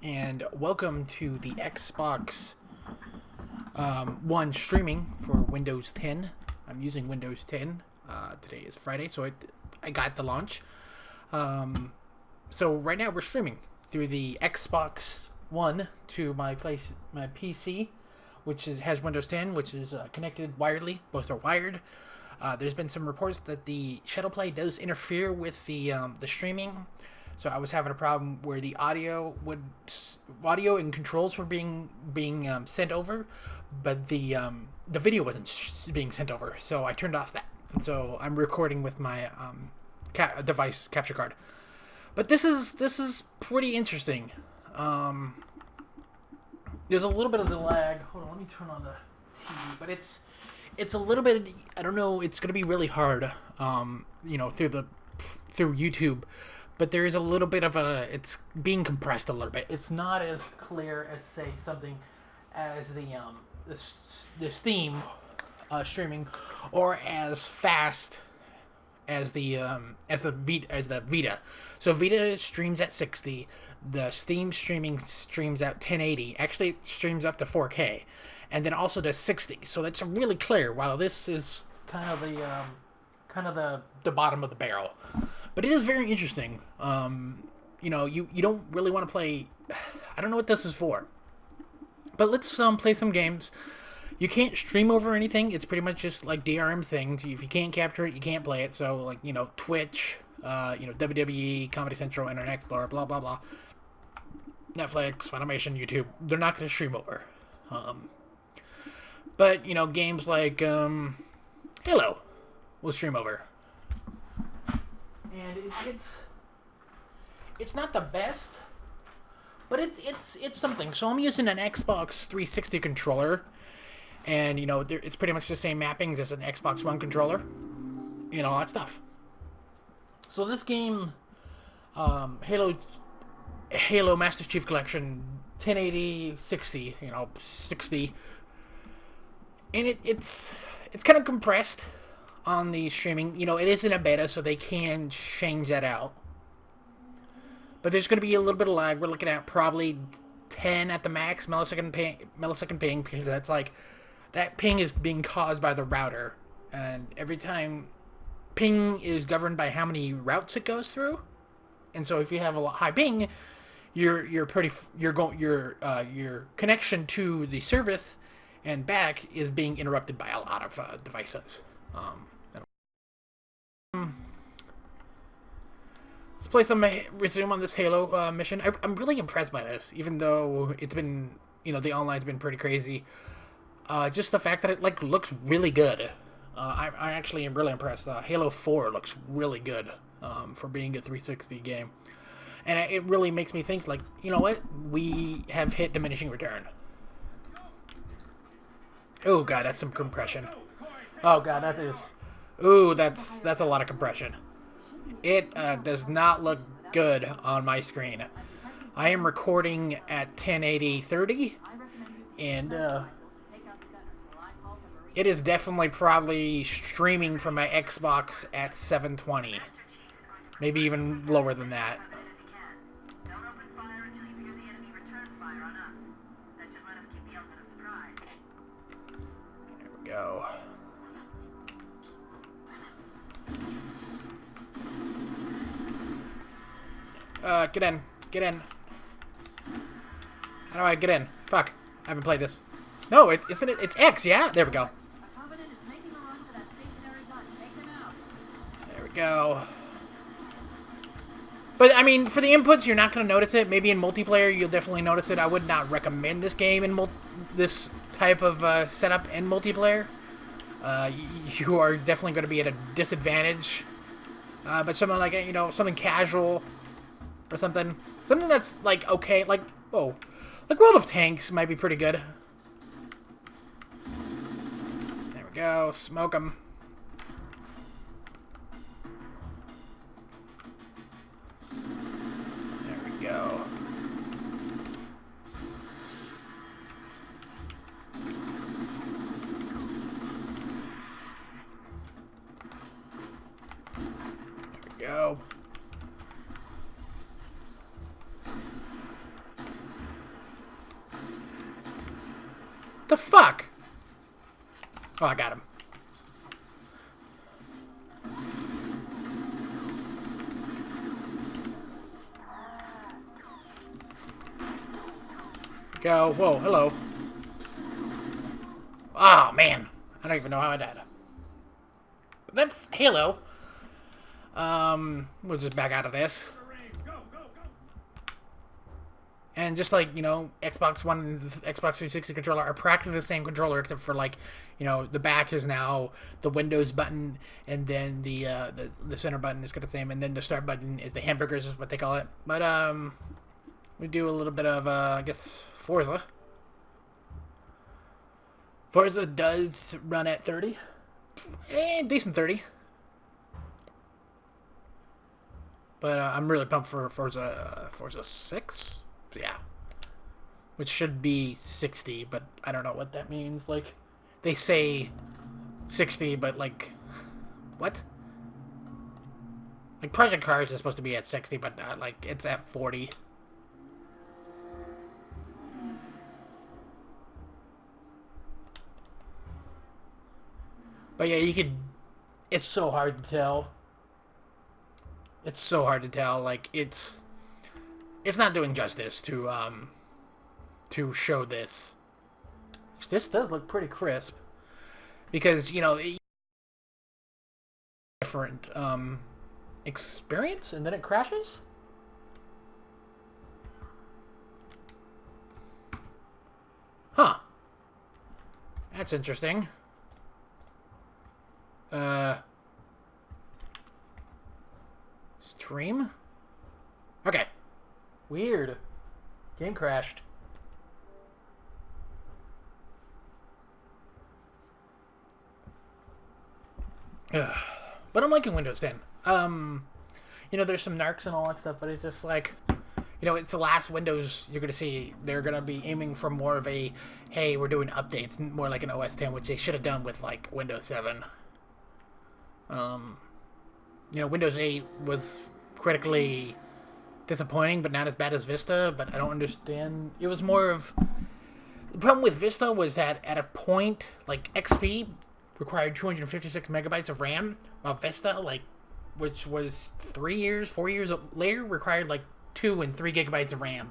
and welcome to the Xbox One streaming for Windows 10. I'm using Windows 10. Today is Friday, so I got the launch. So right now we're streaming through the Xbox One to my PC, which has Windows 10, which is connected wirely. Both are wired. There's been some reports that the Shadowplay does interfere with the streaming. So I was having a problem where the audio and controls were being sent over, but the video wasn't being sent over. So I turned off that. And so I'm recording with my device capture card. But this is pretty interesting. There's a little bit of the lag. Hold on, let me turn on the TV. But it's a little bit. I don't know. It's gonna be really hard. Through YouTube. But there is a little bit of it's being compressed a little bit. It's not as clear as, say, something as the Steam streaming, or as fast as the Vita. So Vita streams at 60. The Steam streaming streams at 1080. Actually, it streams up to 4K, and then also to 60. So that's really clear. While this is kind of the bottom of the barrel. But it is very interesting. You don't really want to play. I don't know what this is for. But let's play some games. You can't stream over anything. It's pretty much just like DRM things. If you can't capture it, you can't play it. So Twitch, WWE, Comedy Central, Internet Explorer, blah blah blah. Netflix, Funimation, YouTube. They're not going to stream over. But games like Halo will stream over. And it's not the best, but it's something. So I'm using an Xbox 360 controller, and it's pretty much the same mappings as an Xbox One controller, all that stuff. So this game, Halo Master Chief Collection, 1080, 60, 60, and it's kind of compressed on the streaming. It isn't a beta, so they can change that out. But there's going to be a little bit of lag. We're looking at probably 10 at the max millisecond ping, because that's like, that ping is being caused by the router, and every time ping is governed by how many routes it goes through. And so if you have a high ping, your connection to the service and back is being interrupted by a lot of devices. Let's play resume on this Halo mission. I'm really impressed by this, even though it's been, the online's been pretty crazy. Just the fact that it looks really good. I actually am really impressed. Halo 4 looks really good for being a 360 game, and it really makes me think, you know what? We have hit diminishing return. Oh god, that's some compression. Oh god, that is. Ooh, that's a lot of compression. It does not look good on my screen. I am recording at 1080 30, and it is definitely probably streaming from my Xbox at 720, maybe even lower than that. There we go. Get in. How do I get in? Fuck, I haven't played this. No, isn't it? It's X, yeah? There we go. There we go. But, I mean, for the inputs, you're not going to notice it. Maybe in multiplayer, you'll definitely notice it. I would not recommend this game in this type of setup in multiplayer. You are definitely going to be at a disadvantage. But something like, something casual or something that's okay, like World of Tanks might be pretty good. There we go, smoke them. There we go. There we go. The fuck? Oh, I got him. Go. Whoa, hello. Oh, man. I don't even know how I died. But that's Halo. We'll just back out of this. And just like, you know, Xbox One and the Xbox 360 controller are practically the same controller, except for, like, you know, the back is now the Windows button, and then the center button is the same, and then the start button is the hamburgers, is what they call it. But, we do a little bit of, I guess, Forza. Forza does run at 30. Decent 30. But I'm really pumped for Forza 6. Yeah. Which should be 60, but I don't know what that means. Like, they say 60, but, like, what? Like, Project Cars is supposed to be at 60, but, like, it's at 40. But, yeah, you could... It's so hard to tell. It's so hard to tell. Like, it's not doing justice to show this. This does look pretty crisp, because, you know, different experience, and then it crashes. Huh. That's interesting. Stream? Okay. Weird. Game crashed. Ugh. But I'm liking Windows 10. You know, there's some narcs and all that stuff, but it's just like, you know, it's the last Windows you're going to see. They're going to be aiming for more of a, hey, we're doing updates, more like an OS 10, which they should have done with, like, Windows 7. You know, Windows 8 was critically disappointing, but not as bad as Vista, but I don't understand. It was more of... The problem with Vista was that at a point, like, XP required 256 megabytes of RAM, while Vista, like, which was 4 years later, required, like, 2 and 3 gigabytes of RAM.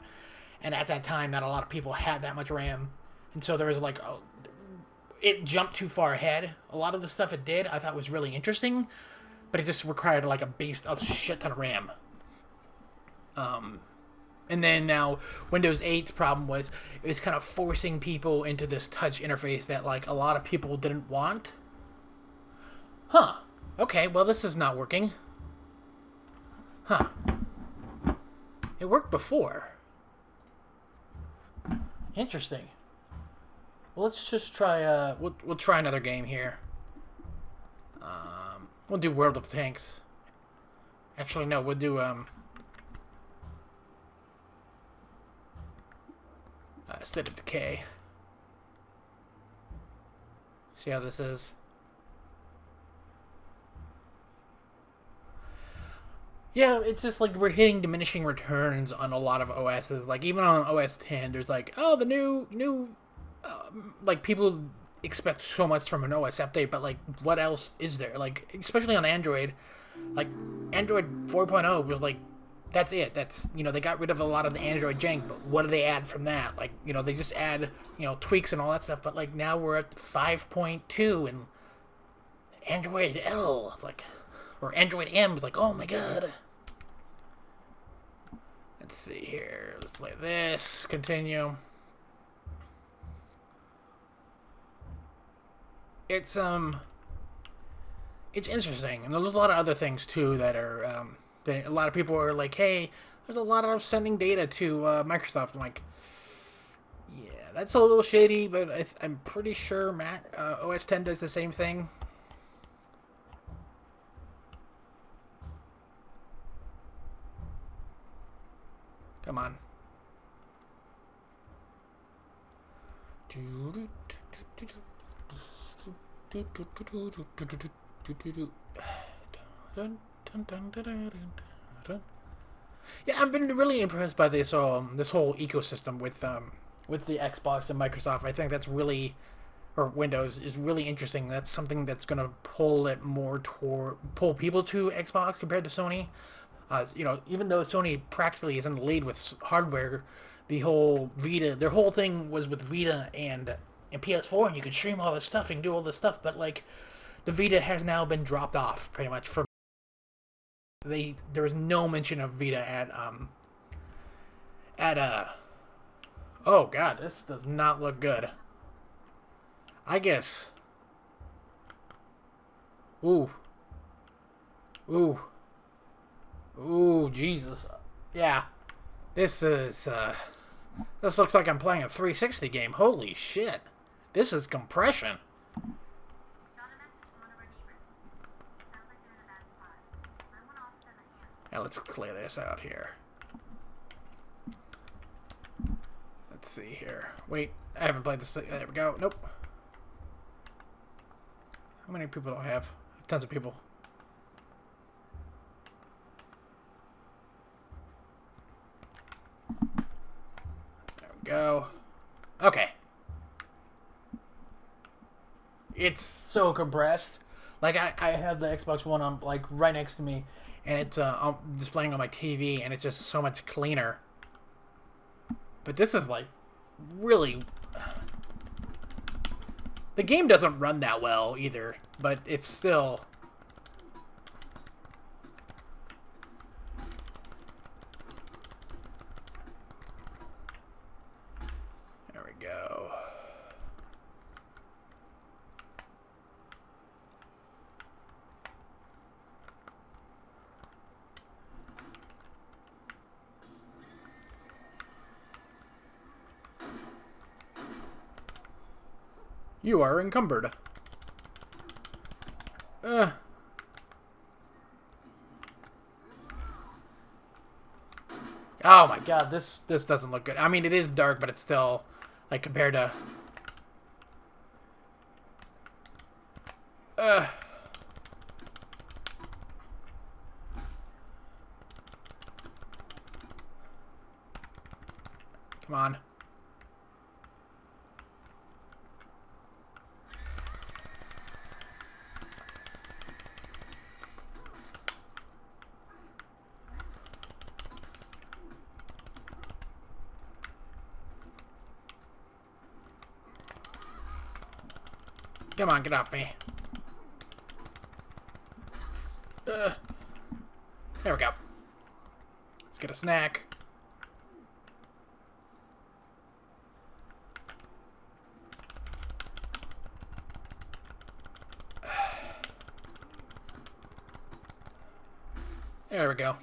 And at that time, not a lot of people had that much RAM. And so there was, like, it jumped too far ahead. A lot of the stuff it did, I thought was really interesting, but it just required, like, a shit ton of RAM. And then now Windows 8's problem was it was kind of forcing people into this touch interface that, like, a lot of people didn't want. Huh. Okay, well, this is not working. Huh. It worked before. Interesting. Well, let's just try, we'll try another game here. We'll do World of Tanks. Actually, no, we'll do, State of Decay. See how this is. Yeah, it's just like we're hitting diminishing returns on a lot of OSs. Like, even on OS 10, there's like, oh, the new like, people expect so much from an OS update, but, like, what else is there? Like, especially on Android, like, Android 4.0 was like, that's it. That's, you know, they got rid of a lot of the Android jank, but what do they add from that? Like, you know, they just add, you know, tweaks and all that stuff, but, like, now we're at 5.2 and Android L, it's like, or Android M, it's like, oh my god. Let's see here. Let's play this. Continue. It's interesting, and there's a lot of other things too that are that a lot of people are like, hey, there's a lot of sending data to Microsoft. I'm like, yeah, that's a little shady, but I'm pretty sure Mac OS 10 does the same thing. Come on. Yeah, I've been really impressed by this whole ecosystem with with the Xbox and Microsoft. I think that's really, or Windows, is really interesting. That's something that's going to pull people to Xbox compared to Sony. Even though Sony practically is in the lead with hardware, the whole Vita, their whole thing was with Vita and PS4, and you could stream all this stuff and do all this stuff. But like, the Vita has now been dropped off pretty much. There was no mention of Vita at. Oh god, this does not look good. I guess. Ooh. Ooh. Ooh, Jesus. Yeah. This looks like I'm playing a 360 game. Holy shit. This is compression. Now let's clear this out here. Let's see here. Wait, I haven't played this. There we go. Nope. How many people do I have? Tons of people. There we go. Okay. It's so compressed. Like, I have the Xbox One on, like, right next to me, and it's displaying on my TV, and it's just so much cleaner. But this is, like, really... The game doesn't run that well, either, but it's still... There we go. You are encumbered. Oh my god, this doesn't look good. I mean, it is dark, but it's still, like, compared to... Come on. Come on, get off me. There we go. Let's get a snack. There we go.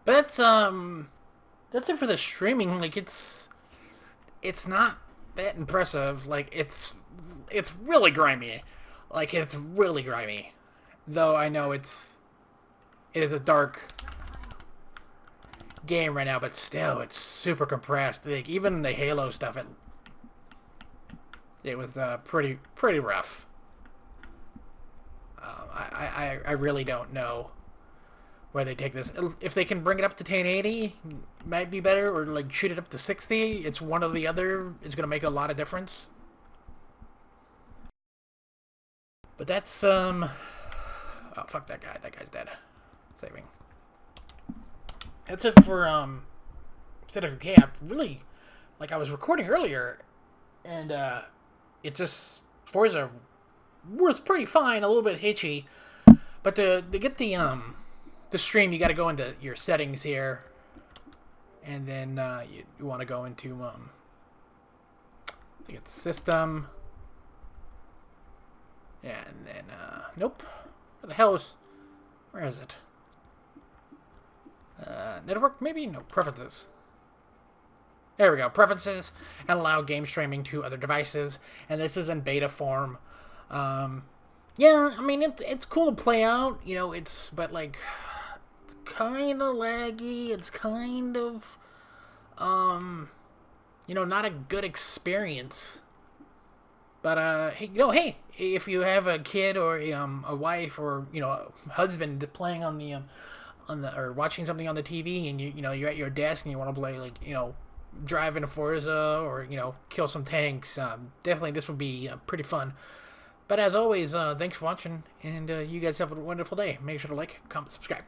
But that's it for the streaming. Like, it's not that impressive. Like, it's really grimy. Like, it's really grimy. Though I know it is a dark game right now, but still, it's super compressed. Like, even the Halo stuff, it was pretty rough. I really don't know where they take this. If they can bring it up to 1080, might be better, or like shoot it up to 60. It's one or the other. It's gonna make a lot of difference. But that's oh, fuck that guy. That guy's dead. Saving. That's it for State of Decay. I really, like, I was recording earlier, and it just, Forza was pretty fine, a little bit hitchy, but to get the stream, you got to go into your settings here, and then you want to go into I think it's system, yeah, and then nope, where the hell is, where is it? Network, maybe? No, preferences. There we go, preferences, and allow game streaming to other devices, and this is in beta form. Yeah, I mean, it's cool to play out, you know, but like, it's kind of laggy, it's kind of, you know, not a good experience. But hey, if you have a kid or a wife or a husband playing on the or watching something on the TV, and you're at your desk and you want to play, like, driving a Forza, or kill some tanks, definitely this would be pretty fun. But as always, thanks for watching, and you guys have a wonderful day. Make sure to like, comment, subscribe.